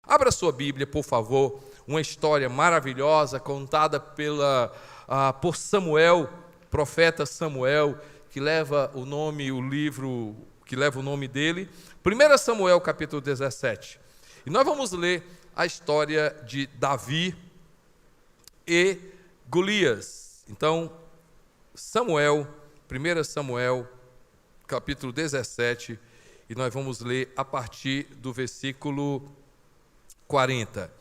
Abra sua Bíblia, por favor, uma história maravilhosa contada por Samuel, profeta Samuel, que leva o nome, o livro que leva o nome dele, 1 Samuel capítulo 17. E nós vamos ler a história de Davi e Golias. Então, Samuel, 1 Samuel capítulo 17, e nós vamos ler a partir do versículo 40.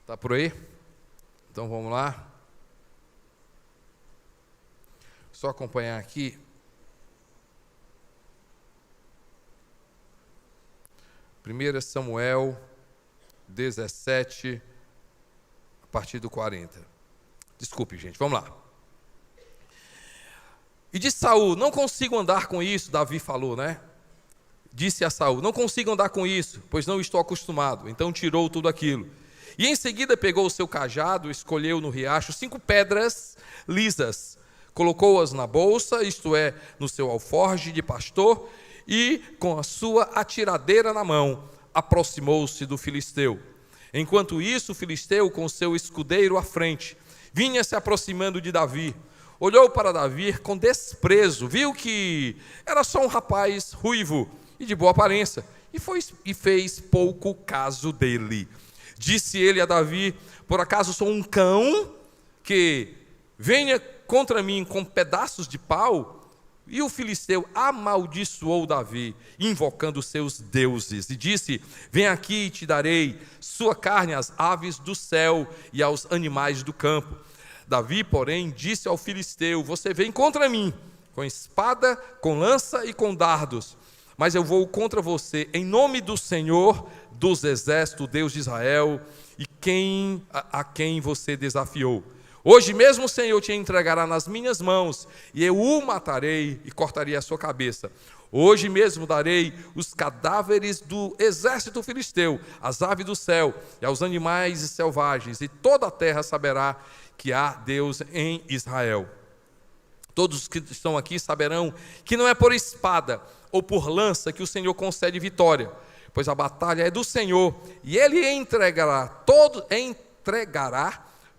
Está por aí? Então vamos lá. Só acompanhar aqui. 1 Samuel 17, a partir do 40. Desculpe, gente, vamos lá. E disse Saul: não consigo andar com isso. Davi falou, né? Disse a Saul: não consigo andar com isso, pois não estou acostumado. Então tirou tudo aquilo. E em seguida pegou o seu cajado, escolheu no riacho 5 pedras lisas, colocou-as na bolsa, isto é, no seu alforje de pastor, e com a sua atiradeira na mão, aproximou-se do filisteu. Enquanto isso, o filisteu, com seu escudeiro à frente, vinha se aproximando de Davi. Olhou para Davi com desprezo, viu que era só um rapaz ruivo e de boa aparência, e fez pouco caso dele. Disse ele a Davi: por acaso sou um cão que venha contra mim com pedaços de pau? E o filisteu amaldiçoou Davi, invocando seus deuses, e disse: vem aqui e te darei sua carne às aves do céu e aos animais do campo. Davi, porém, disse ao filisteu: você vem contra mim com espada, com lança e com dardos, mas eu vou contra você em nome do Senhor dos exércitos, Deus de Israel, e a quem você desafiou. Hoje mesmo o Senhor te entregará nas minhas mãos, e eu o matarei e cortarei a sua cabeça. Hoje mesmo darei os cadáveres do exército filisteu, às aves do céu e aos animais selvagens, e toda a terra saberá que há Deus em Israel. Todos os que estão aqui saberão que não é por espada ou por lança que o Senhor concede vitória, pois a batalha é do Senhor, e Ele entregará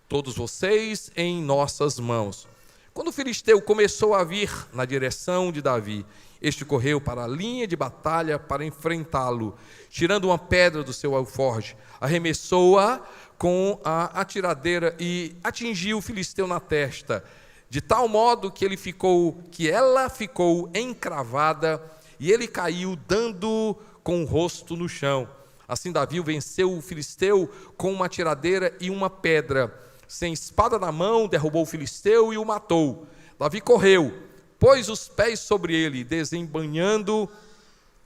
todos vocês em nossas mãos. Quando o filisteu começou a vir na direção de Davi, este correu para a linha de batalha para enfrentá-lo, tirando uma pedra do seu alforje, arremessou-a com a atiradeira e atingiu o filisteu na testa, de tal modo que ela ficou encravada, e ele caiu dando com o rosto no chão. Assim Davi venceu o filisteu com uma atiradeira e uma pedra. Sem espada na mão, derrubou o filisteu e o matou. Davi correu, pôs os pés sobre ele, desembainhando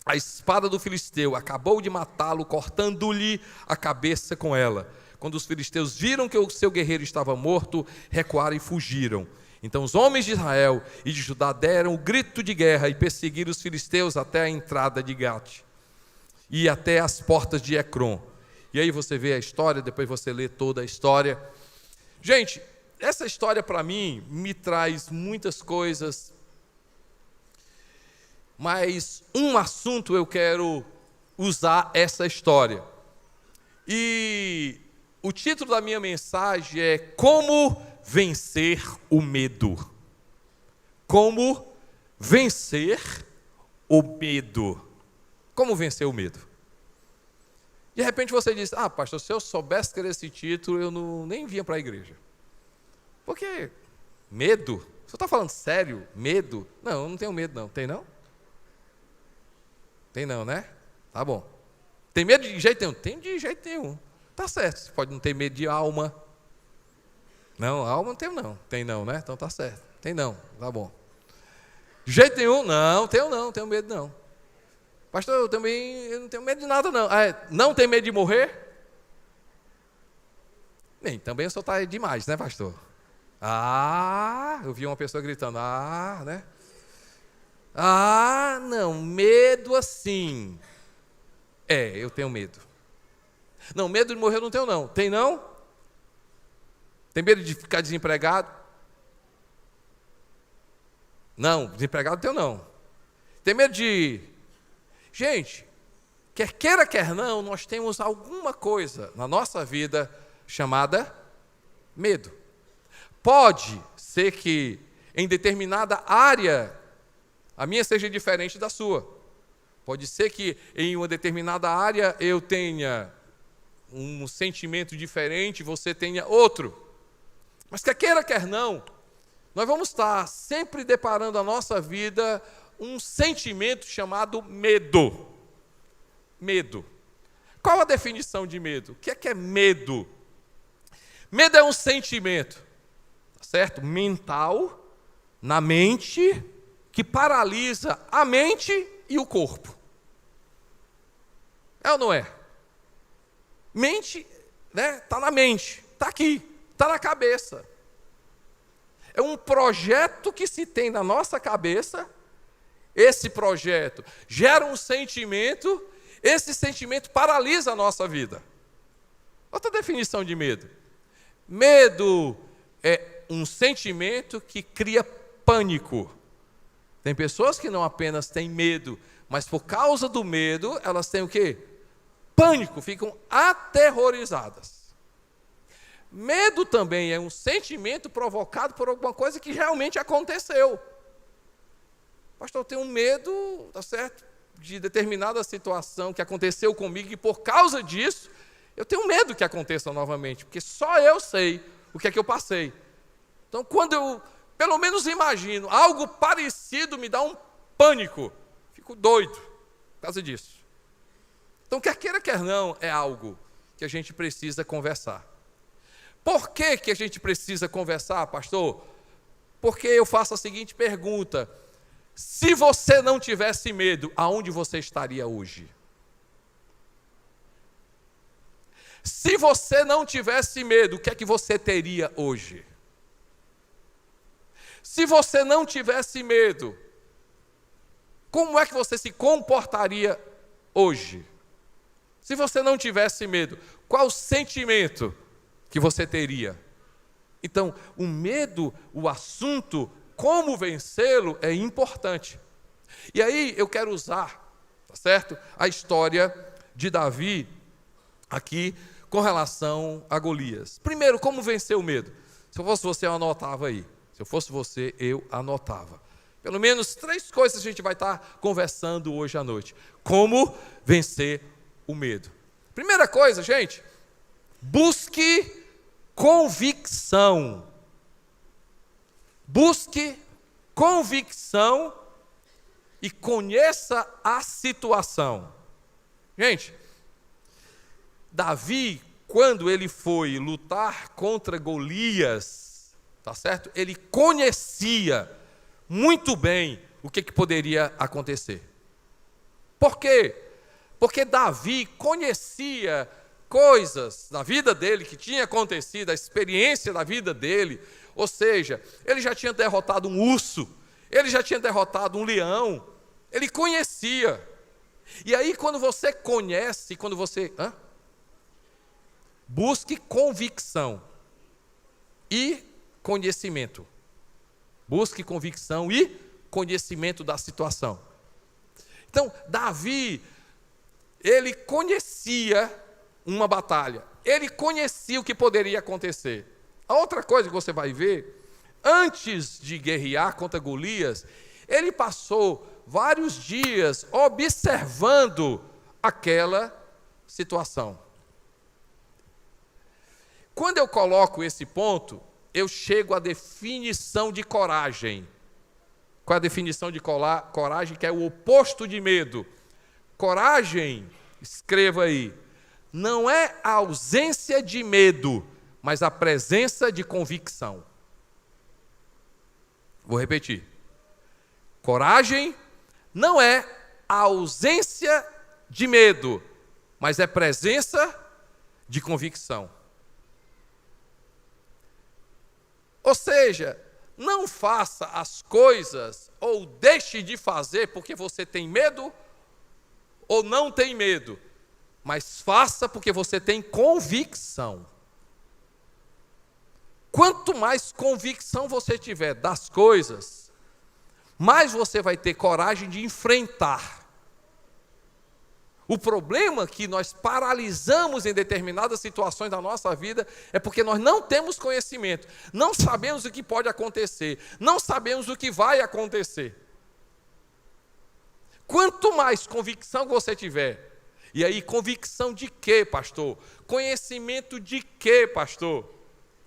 a espada do filisteu, acabou de matá-lo, cortando-lhe a cabeça com ela. Quando os filisteus viram que o seu guerreiro estava morto, recuaram e fugiram. Então os homens de Israel e de Judá deram o grito de guerra e perseguiram os filisteus até a entrada de Gate e até as portas de Ecrom. E aí você vê a história, depois você lê toda a história. Gente, essa história para mim me traz muitas coisas, mas um assunto eu quero usar essa história. E o título da minha mensagem é Como Vencer o Medo. Como vencer o medo. Como vencer o medo? De repente você diz: ah, pastor, se eu soubesse que era esse título, eu nem vinha para a igreja. Porque medo? Você está falando sério? Medo? Não, eu não tenho medo não. Tem não? Tem não, né? Tá bom. Tem medo de jeito nenhum? Tem de jeito nenhum. Tá certo, você pode não ter medo de alma. Não, alma não tem não. Tem não, né? Então tá certo. Tem não, tá bom. De jeito nenhum? Não, tenho medo não. Pastor, eu não tenho medo de nada não. Não tem medo de morrer? Nem, também o senhor está demais, né, pastor? Eu vi uma pessoa gritando, né? Não, medo assim. Eu tenho medo. Não, medo de morrer eu não tenho não. Tem não? Tem medo de ficar desempregado? Não, desempregado não tenho não. Tem medo de Gente, quer queira, quer não, nós temos alguma coisa na nossa vida chamada medo. Pode ser que em determinada área a minha seja diferente da sua. Pode ser que em uma determinada área eu tenha um sentimento diferente, você tenha outro. Mas quer queira, quer não, nós vamos estar sempre deparando a nossa vida um sentimento chamado medo. Medo. Qual a definição de medo? O que é medo? Medo é um sentimento, certo? Mental, na mente, que paralisa a mente e o corpo. É ou não é? Mente, né? Está na mente, está aqui, está na cabeça. É um projeto que se tem na nossa cabeça. Esse projeto gera um sentimento, esse sentimento paralisa a nossa vida. Outra definição de medo. Medo é um sentimento que cria pânico. Tem pessoas que não apenas têm medo, mas por causa do medo, elas têm o quê? Pânico, ficam aterrorizadas. Medo também é um sentimento provocado por alguma coisa que realmente aconteceu. Pastor, eu tenho medo, tá certo, de determinada situação que aconteceu comigo e por causa disso, eu tenho medo que aconteça novamente, porque só eu sei o que é que eu passei. Então, quando eu, pelo menos imagino, algo parecido me dá um pânico, fico doido por causa disso. Então, quer queira, quer não, é algo que a gente precisa conversar. Por que que a gente precisa conversar, pastor? Porque eu faço a seguinte pergunta: se você não tivesse medo, aonde você estaria hoje? Se você não tivesse medo, o que é que você teria hoje? Se você não tivesse medo, como é que você se comportaria hoje? Se você não tivesse medo, qual o sentimento que você teria? Então, o medo, o assunto, como vencê-lo é importante. E aí eu quero usar, tá certo? A história de Davi aqui com relação a Golias. Primeiro, como vencer o medo? Se eu fosse você, eu anotava aí. Se eu fosse você, eu anotava. Pelo menos 3 coisas a gente vai estar conversando hoje à noite. Como vencer o medo. Primeira coisa, gente, busque convicção. Busque convicção e conheça a situação. Gente, Davi, quando ele foi lutar contra Golias, tá certo? Ele conhecia muito bem o que poderia acontecer. Por quê? Porque Davi conhecia coisas na vida dele que tinha acontecido, a experiência da vida dele. Ou seja, ele já tinha derrotado um urso, ele já tinha derrotado um leão, ele conhecia. E aí, quando você conhece, quando você... busque convicção e conhecimento. Busque convicção e conhecimento da situação. Então, Davi, ele conhecia uma batalha, ele conhecia o que poderia acontecer. A outra coisa que você vai ver, antes de guerrear contra Golias, ele passou vários dias observando aquela situação. Quando eu coloco esse ponto, eu chego à definição de coragem. Qual é a definição de coragem? Que é o oposto de medo. Coragem, escreva aí, não é a ausência de medo, mas a presença de convicção. Vou repetir. Coragem não é a ausência de medo, mas é presença de convicção. Ou seja, não faça as coisas ou deixe de fazer porque você tem medo ou não tem medo, mas faça porque você tem convicção. Quanto mais convicção você tiver das coisas, mais você vai ter coragem de enfrentar. O problema que nós paralisamos em determinadas situações da nossa vida é porque nós não temos conhecimento, não sabemos o que pode acontecer, não sabemos o que vai acontecer. Quanto mais convicção você tiver, e aí convicção de quê, pastor? Conhecimento de quê, pastor?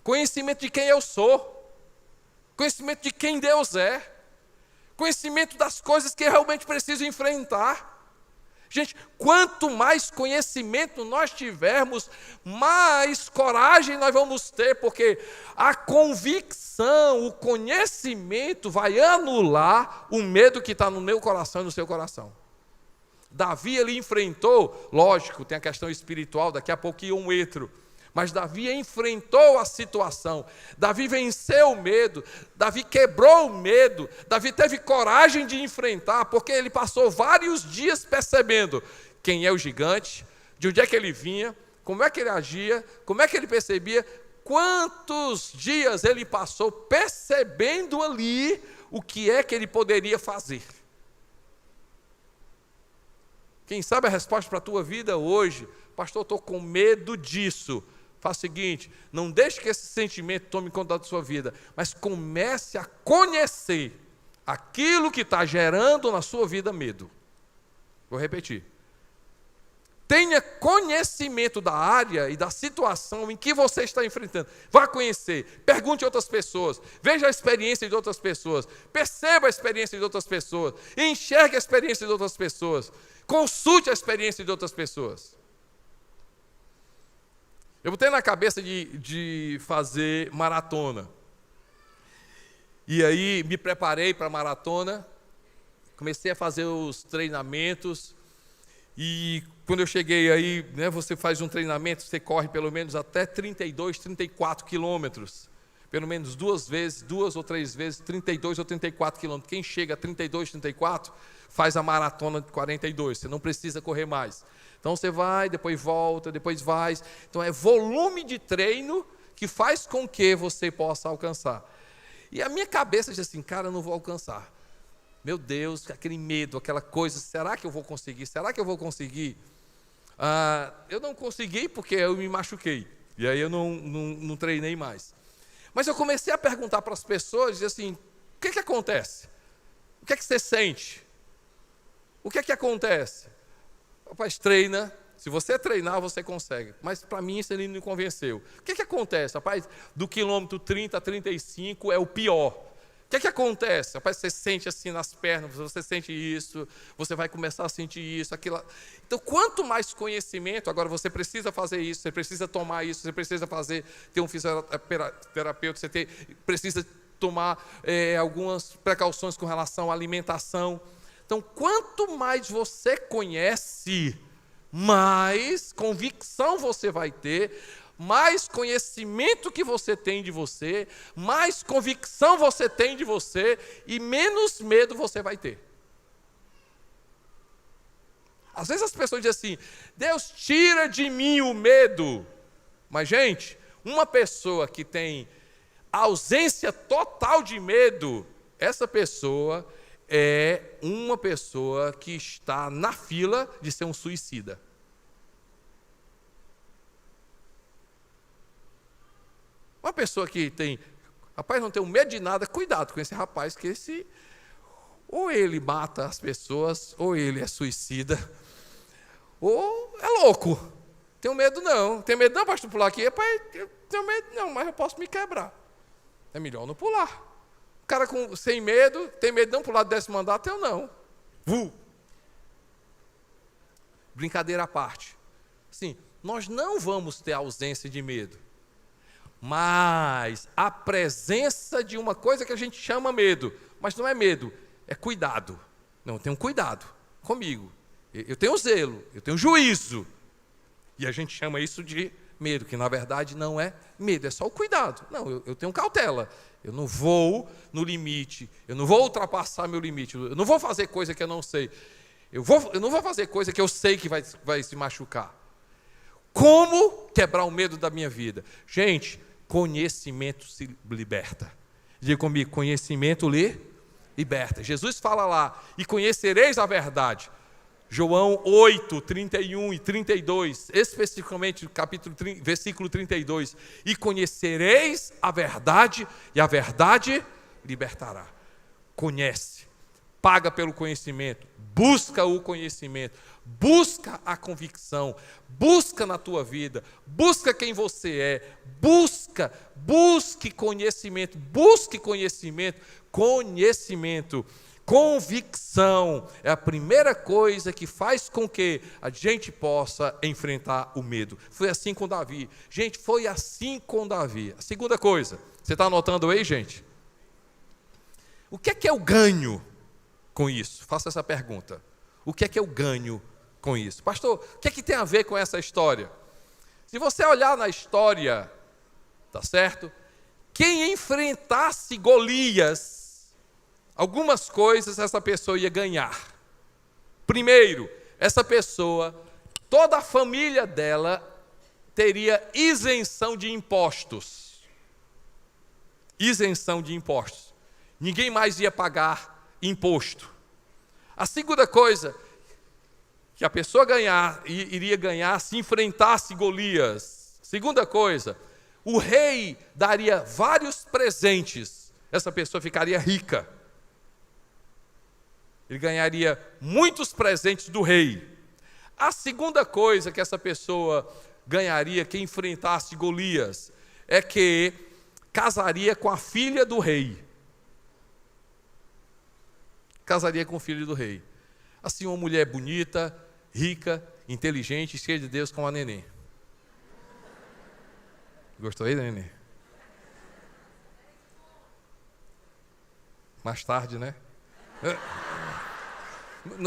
Conhecimento de quem eu sou, conhecimento de quem Deus é, conhecimento das coisas que eu realmente preciso enfrentar. Gente, quanto mais conhecimento nós tivermos, mais coragem nós vamos ter, porque a convicção, o conhecimento vai anular o medo que está no meu coração e no seu coração. Davi, ele enfrentou, lógico, tem a questão espiritual, daqui a pouquinho eu entro, mas Davi enfrentou a situação, Davi venceu o medo, Davi quebrou o medo, Davi teve coragem de enfrentar, porque ele passou vários dias percebendo quem é o gigante, de onde é que ele vinha, como é que ele agia, como é que ele percebia, quantos dias ele passou percebendo ali o que é que ele poderia fazer. Quem sabe a resposta para a tua vida hoje, pastor, eu estou com medo disso. Faça o seguinte, não deixe que esse sentimento tome conta da sua vida, mas comece a conhecer aquilo que está gerando na sua vida medo. Vou repetir. Tenha conhecimento da área e da situação em que você está enfrentando. Vá conhecer, pergunte a outras pessoas, veja a experiência de outras pessoas, perceba a experiência de outras pessoas, enxergue a experiência de outras pessoas, consulte a experiência de outras pessoas. Eu botei na cabeça de fazer maratona. E aí me preparei para a maratona, comecei a fazer os treinamentos. E quando eu cheguei aí, né, você faz um treinamento, você corre pelo menos até 32, 34 quilômetros. Pelo menos 2 ou 3 vezes, 32 ou 34 quilômetros. Quem chega a 32, 34, faz a maratona de 42. Você não precisa correr mais. Então você vai, depois volta, depois vai. Então é volume de treino que faz com que você possa alcançar. E a minha cabeça diz assim, cara, eu não vou alcançar. Meu Deus, aquele medo, aquela coisa, será que eu vou conseguir? Será que eu vou conseguir? Eu não consegui porque eu me machuquei. E aí eu não treinei mais. Mas eu comecei a perguntar para as pessoas, dizer assim, o que acontece? O que é que você sente? O que é que acontece? Rapaz, treina. Se você treinar, você consegue. Mas para mim isso ele não me convenceu. O que acontece? Rapaz, do quilômetro 30 a 35 é o pior. O que acontece? Rapaz, você sente assim nas pernas, você sente isso, você vai começar a sentir isso, aquilo. Então, quanto mais conhecimento, agora você precisa fazer isso, você precisa tomar isso, você precisa ter um fisioterapeuta, você precisa tomar algumas precauções com relação à alimentação. Então, quanto mais você conhece, mais convicção você vai ter, mais conhecimento que você tem de você, mais convicção você tem de você e menos medo você vai ter. Às vezes as pessoas dizem assim, Deus tira de mim o medo. Mas, gente, uma pessoa que tem ausência total de medo, essa pessoa é uma pessoa que está na fila de ser um suicida. Uma pessoa que tem, rapaz, não tem medo de nada, cuidado com esse rapaz, que ou ele mata as pessoas, ou ele é suicida, ou é louco. Tenho medo não. Tem medo não, pastor, pular aqui? Rapaz, eu tenho medo não, mas eu posso me quebrar. É melhor não pular. O cara sem medo, tem medo não pular do 10º andar, eu não. Brincadeira à parte. Sim, nós não vamos ter ausência de medo. Mas a presença de uma coisa que a gente chama medo, mas não é medo, é cuidado. Não, eu tenho cuidado comigo. Eu tenho zelo, eu tenho juízo. E a gente chama isso de medo, que na verdade não é medo, é só o cuidado. Não, eu tenho cautela. Eu não vou no limite, eu não vou ultrapassar meu limite, eu não vou fazer coisa que eu não sei. Eu não vou fazer coisa que eu sei que vai se machucar. Como quebrar o medo da minha vida? Gente, conhecimento se liberta. Diga comigo, conhecimento liberta. Jesus fala lá, e conhecereis a verdade. João 8, 31 e 32, especificamente versículo 32. E conhecereis a verdade, e a verdade libertará. Conhece, paga pelo conhecimento, busca o conhecimento, busca a convicção, busca na tua vida, busca quem você é, busque conhecimento, convicção é a primeira coisa que faz com que a gente possa enfrentar o medo. Foi assim com Davi. Gente, foi assim com Davi. A segunda coisa, você está anotando aí, gente? O que é eu ganho com isso? Faça essa pergunta. O que é eu ganho com isso? Pastor, o que tem a ver com essa história? Se você olhar na história, tá certo? Quem enfrentasse Golias, algumas coisas essa pessoa ia ganhar. Primeiro, essa pessoa, toda a família dela teria isenção de impostos. Isenção de impostos. Ninguém mais ia pagar imposto. A segunda coisa que a pessoa iria ganhar se enfrentasse Golias. Segunda coisa, o rei daria vários presentes. Essa pessoa ficaria rica. Ele ganharia muitos presentes do rei. A segunda coisa que essa pessoa ganharia, que enfrentasse Golias, é que casaria com a filha do rei. Casaria com o filho do rei. Assim, uma mulher bonita, rica, inteligente, cheia de Deus, como a Nenê. Gostou aí, Nenê? Mais tarde, né?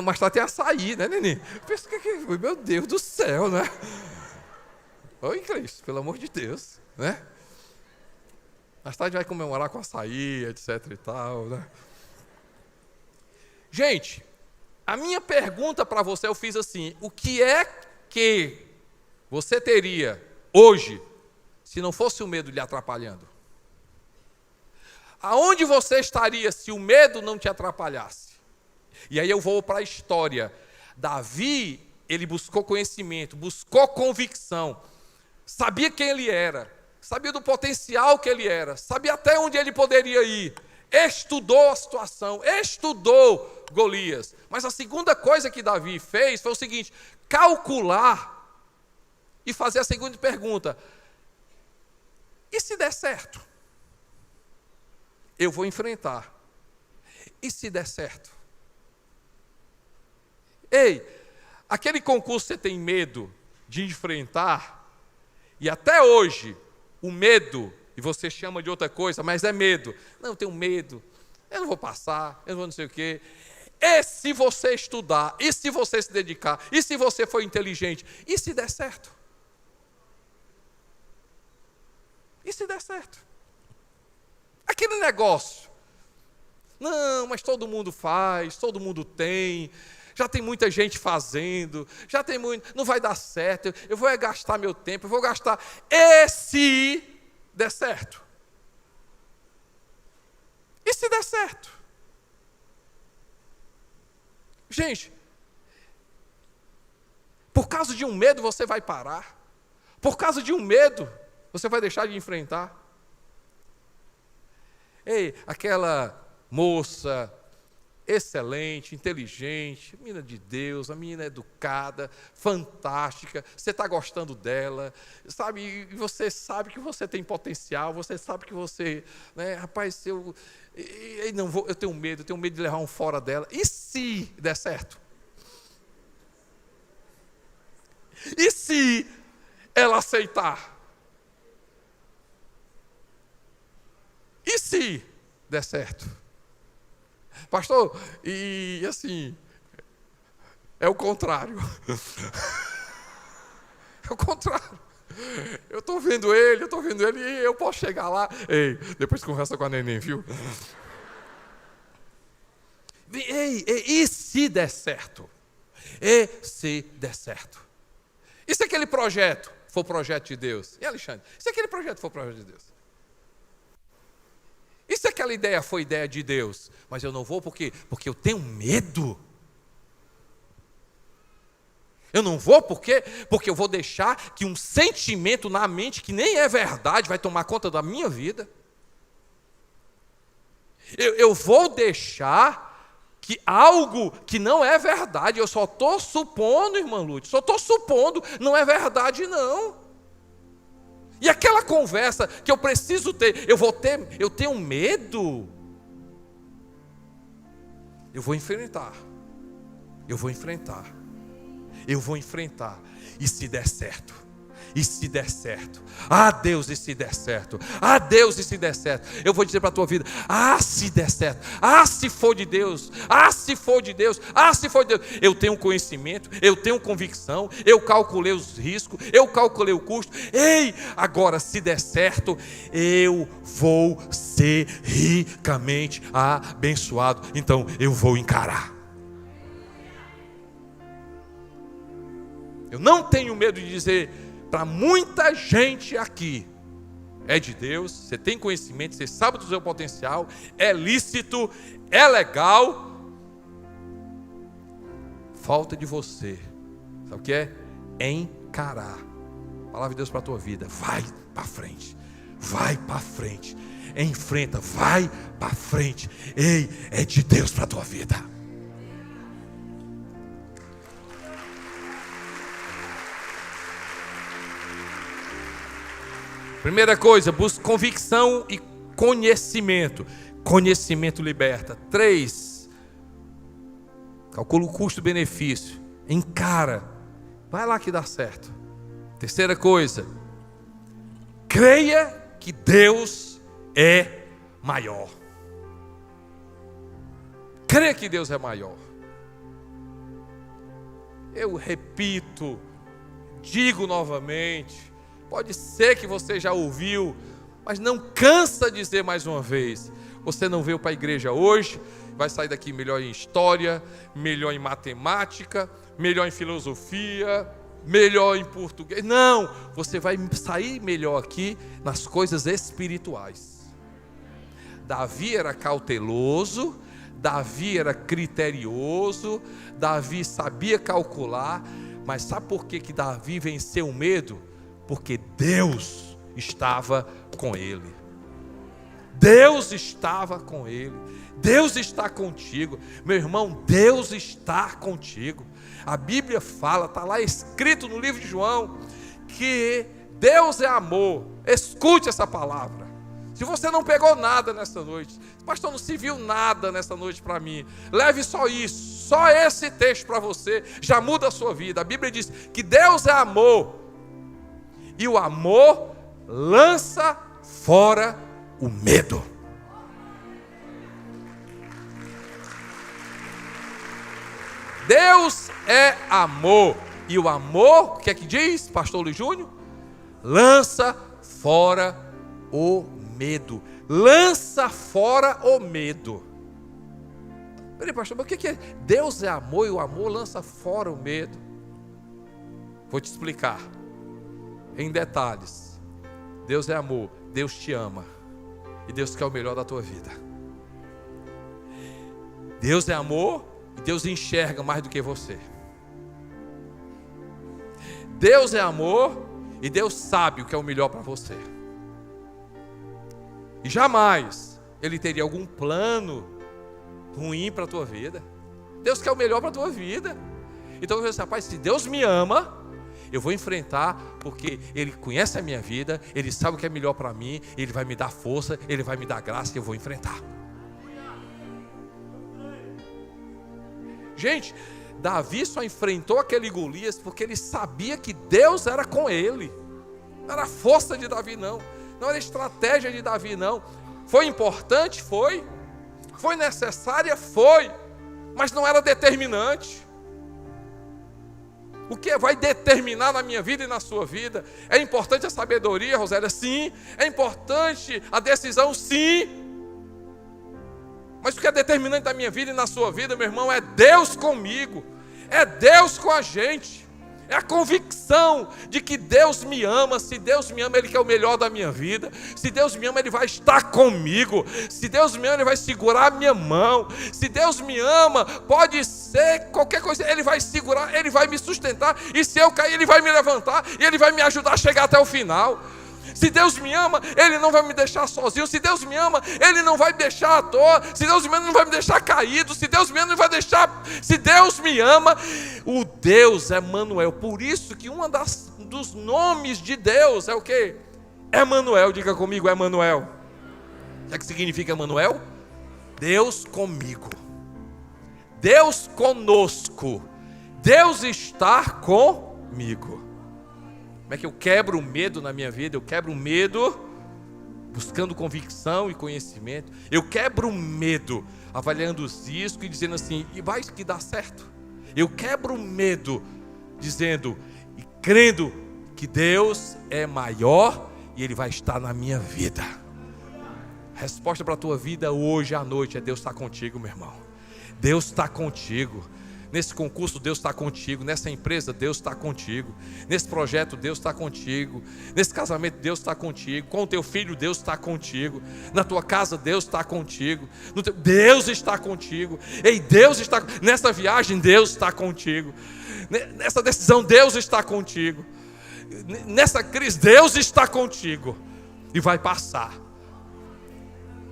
Mais tarde tem açaí, né, Nenê? Pensa que foi, meu Deus do céu, né? Oi, Cristo, pelo amor de Deus, né? Mais tarde vai comemorar com açaí, etc e tal, né? Gente, a minha pergunta para você, eu fiz assim: o que é que você teria hoje se não fosse o medo lhe atrapalhando? Aonde você estaria se o medo não te atrapalhasse? E aí eu vou para a história. Davi, ele buscou conhecimento, buscou convicção, sabia quem ele era, sabia do potencial que ele era, sabia até onde ele poderia ir, estudou a situação, estudou Golias. Mas a segunda coisa que Davi fez foi o seguinte: calcular e fazer a seguinte pergunta: e se der certo? Eu vou enfrentar. E se der certo? Ei, aquele concurso que você tem medo de enfrentar, e até hoje o medo, e você chama de outra coisa, mas é medo. Não, eu tenho medo, eu não vou passar, eu não vou não sei o quê. E se você estudar, e se você se dedicar, e se você for inteligente, e se der certo? E se der certo? Aquele negócio. Não, mas todo mundo faz, todo mundo tem, já tem muita gente fazendo, já tem muito, não vai dar certo, eu vou gastar meu tempo, eu vou gastar. E se der certo? E se der certo? Gente, por causa de um medo você vai parar? Por causa de um medo você vai deixar de enfrentar? Ei, aquela moça excelente, inteligente, menina de Deus, a menina educada, fantástica, você está gostando dela, sabe, e você sabe que você tem potencial, você sabe que você, né, rapaz, eu tenho medo de levar um fora dela. E se der certo? E se ela aceitar? E se der certo? Pastor, e assim, é o contrário. É o contrário. Eu estou vendo ele e eu posso chegar lá. Ei, depois conversa com a neném, viu? Ei, e se der certo? E se der certo? E se aquele projeto for projeto de Deus? E Alexandre, e se aquele projeto for projeto de Deus? E se aquela ideia foi ideia de Deus? Mas eu não vou porque eu tenho medo. Eu não vou por quê? Porque eu vou deixar que um sentimento na mente que nem é verdade vai tomar conta da minha vida. Eu vou deixar que algo que não é verdade, eu só estou supondo, irmã Lúcia, só estou supondo, não é verdade não. E aquela conversa que eu preciso ter, eu tenho medo. Eu vou enfrentar. E se der certo? E se der certo? Ah, Deus, e se der certo? Ah, Deus, e se der certo? Eu vou dizer para a tua vida: ah, se der certo? Ah, se for de Deus? Ah, se for de Deus? Ah, se for de Deus? Eu tenho conhecimento, eu tenho convicção, eu calculei os riscos, eu calculei o custo. Ei, agora se der certo, eu vou ser ricamente abençoado. Então eu vou encarar. Eu não tenho medo de dizer para muita gente aqui: é de Deus, você tem conhecimento, você sabe do seu potencial, é lícito, é legal. Falta de você, sabe o que é? Encarar. Palavra de Deus para a tua vida: vai para frente, enfrenta, vai para frente. Ei, é de Deus para a tua vida. Primeira coisa, busque convicção e conhecimento. Conhecimento liberta. 3, calcula o custo-benefício. Encara. Vai lá que dá certo. Terceira coisa, creia que Deus é maior. Creia que Deus é maior. Eu repito, digo novamente. Pode ser que você já ouviu, mas não cansa de dizer mais uma vez. Você não veio para a igreja hoje, vai sair daqui melhor em história, melhor em matemática, melhor em filosofia, melhor em português. Não, você vai sair melhor aqui nas coisas espirituais. Davi era cauteloso, Davi era criterioso, Davi sabia calcular, mas sabe por que Davi venceu o medo? Porque Deus estava com ele. Deus estava com ele. Deus está contigo. Meu irmão, Deus está contigo. A Bíblia fala, está lá escrito no livro de João, que Deus é amor. Escute essa palavra. Se você não pegou nada nessa noite, pastor, não se viu nada nessa noite para mim, leve só isso, só esse texto para você, já muda a sua vida. A Bíblia diz que Deus é amor. E o amor lança fora o medo. Deus é amor. E o amor, o que é que diz, pastor Luiz Júnior? Lança fora o medo. Lança fora o medo. Peraí, pastor, mas o que é? Deus é amor e o amor lança fora o medo. Vou te explicar. Em detalhes. Deus é amor, Deus te ama e Deus quer o melhor da tua vida. Deus é amor e Deus enxerga mais do que você. Deus é amor e Deus sabe o que é o melhor para você. E jamais Ele teria algum plano ruim para a tua vida. Deus quer o melhor para a tua vida. Então você diz: rapaz, se Deus me ama, eu vou enfrentar, porque Ele conhece a minha vida, Ele sabe o que é melhor para mim, Ele vai me dar força, Ele vai me dar graça e eu vou enfrentar. Gente, Davi só enfrentou aquele Golias porque ele sabia que Deus era com ele. Não era a força de Davi não, não era a estratégia de Davi não. Foi importante? Foi. Foi necessária? Foi. Mas não era determinante. O que vai determinar na minha vida e na sua vida? É importante a sabedoria, Rosélia? Sim. É importante a decisão? Sim. Mas o que é determinante na minha vida e na sua vida, meu irmão, é Deus comigo. É Deus com a gente. É a convicção de que Deus me ama. Se Deus me ama, Ele quer o melhor da minha vida. Se Deus me ama, Ele vai estar comigo. Se Deus me ama, Ele vai segurar a minha mão. Se Deus me ama, pode ser qualquer coisa, Ele vai segurar, Ele vai me sustentar. E se eu cair, Ele vai me levantar e Ele vai me ajudar a chegar até o final. Se Deus me ama, Ele não vai me deixar sozinho. Se Deus me ama, Ele não vai me deixar à toa. Se Deus me ama, Ele não vai me deixar caído. Se Deus me ama, Ele não vai deixar. Se Deus me ama, o Deus é Emanuel. Por isso que dos nomes de Deus é o quê? Emanuel. Diga comigo, Emanuel. O que significa Emanuel? Deus comigo. Deus conosco. Deus está comigo. Como é que eu quebro o medo na minha vida? Eu quebro o medo buscando convicção e conhecimento. Eu quebro o medo avaliando os riscos e dizendo assim, e vai que dá certo. Eu quebro o medo dizendo e crendo que Deus é maior e Ele vai estar na minha vida. A resposta para a tua vida hoje à noite é: Deus está contigo, meu irmão. Deus está contigo. Nesse concurso, Deus está contigo. Nessa empresa, Deus está contigo. Nesse projeto, Deus está contigo. Nesse casamento, Deus está contigo. Com o teu filho, Deus está contigo. Na tua casa, Deus está contigo. Deus está contigo. Ei, Deus está. Nessa viagem, Deus está contigo. Nessa decisão, Deus está contigo. Nessa crise, Deus está contigo. E vai passar.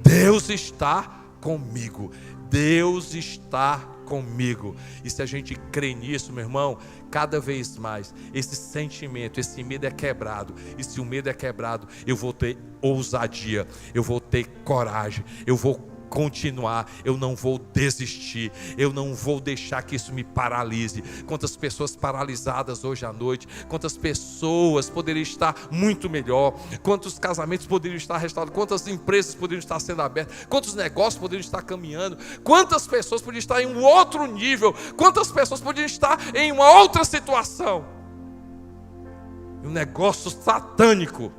Deus está comigo. Deus está comigo. E se a gente crê nisso, meu irmão, cada vez mais esse sentimento, esse medo é quebrado. E se o medo é quebrado, eu vou ter ousadia, eu vou ter coragem, eu vou continuar, eu não vou desistir, eu não vou deixar que isso me paralise. Quantas pessoas paralisadas hoje à noite, quantas pessoas poderiam estar muito melhor, quantos casamentos poderiam estar restaurados, quantas empresas poderiam estar sendo abertas, quantos negócios poderiam estar caminhando, quantas pessoas poderiam estar em um outro nível, quantas pessoas poderiam estar em uma outra situação. Um negócio satânico,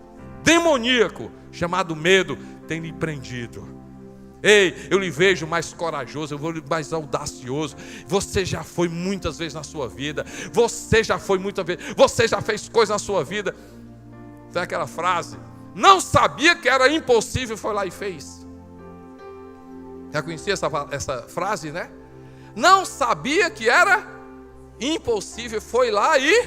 demoníaco, chamado medo, tem lhe prendido. Ei, eu lhe vejo mais corajoso, eu vou mais audacioso. Você já foi muitas vezes na sua vida. Você já foi muitas vezes. Você já fez coisas na sua vida. Tem aquela frase: não sabia que era impossível, foi lá e fez. Já conhecia essa frase, né? Não sabia que era impossível, foi lá e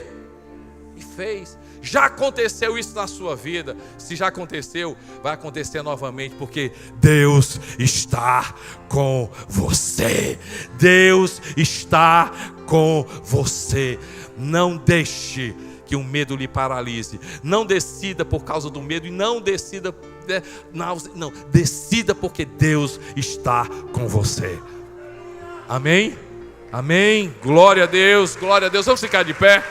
fez. Já aconteceu isso na sua vida. Se já aconteceu, vai acontecer novamente, porque Deus está com você. Deus está com você. Não deixe que o medo lhe paralise. Não decida por causa do medo e não decida, não, decida porque Deus está com você. Amém? Amém? Glória a Deus, glória a Deus. Vamos ficar de pé.